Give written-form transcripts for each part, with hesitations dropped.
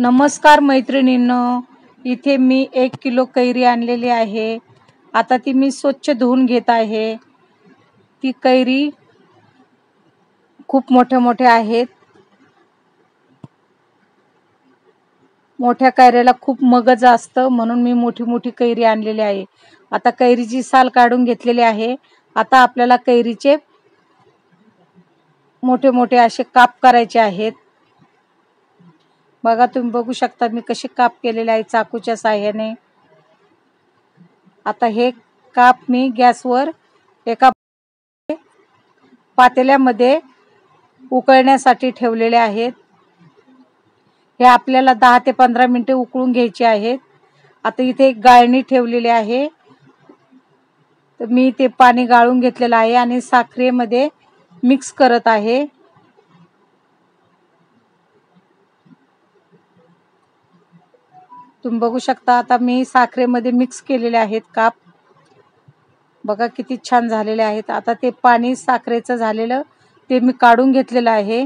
नमस्कार मैत्रिणींनो, इथे मी 1 किलो कैरी आणलेली आहे। आता ती मी स्वच्छ धुवून घेत आहे। ती कैरी खूप मोठ्या आहेत। मोठ्या कैऱ्याला खूप मगज असतं, म्हणून मी मोठी कैरी आणलेली आहे। आता कैरीची साल काढून घेतलेली आहे। आता आपल्याला कैरीचे मोठे असे काप करायचे आहेत। बघा, तुम्ही बघू शकता मी कसे काप केलेले आहे चाकूच्या साहाय्याने। आता हे काप मी गॅसवर एका पातेल्यामध्ये उकळण्यासाठी ठेवलेले आहेत। हे आपल्याला 10 ते 15 मिनिटे उकळून घ्यायचे आहेत। आता इथे एक गाळणी ठेवलेली आहे, तर मी ते पाणी गाळून घेतलेलं आहे आणि साखरेमध्ये मिक्स करत आहे। तुम्ही बघू शकता आता मी साखरेमध्ये मिक्स केलेले आहेत काप। बघा किती छान झालेले आहेत। आता ते पाणी साखरेचं झालेलं ते मी काढून घेतलेलं आहे।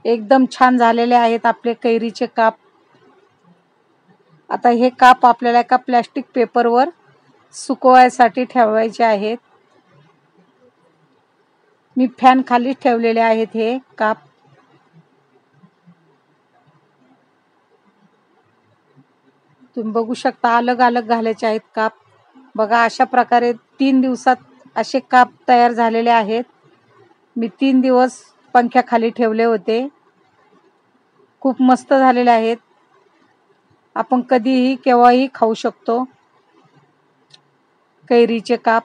एकदम छान झालेले आहेत आपले कैरीचे काप। आता हे काप आपल्याला एका प्लास्टिक पेपरवर सुकवायसाठी ठेवायचे आहेत। मी फॅन खाली ठेवलेले आहेत हे काप। तुम्ही बघू शकता अलग घालायचे आहेत काप। बघा, अशा प्रकारे 3 दिवसात असे काप तयार झालेले आहेत। मी 3 दिवस पंख्याखाली ठेवले होते। खूप मस्त झालेले आहेत। आपण कधीही केव्हाही खाऊ शकतो कैरीचे काप।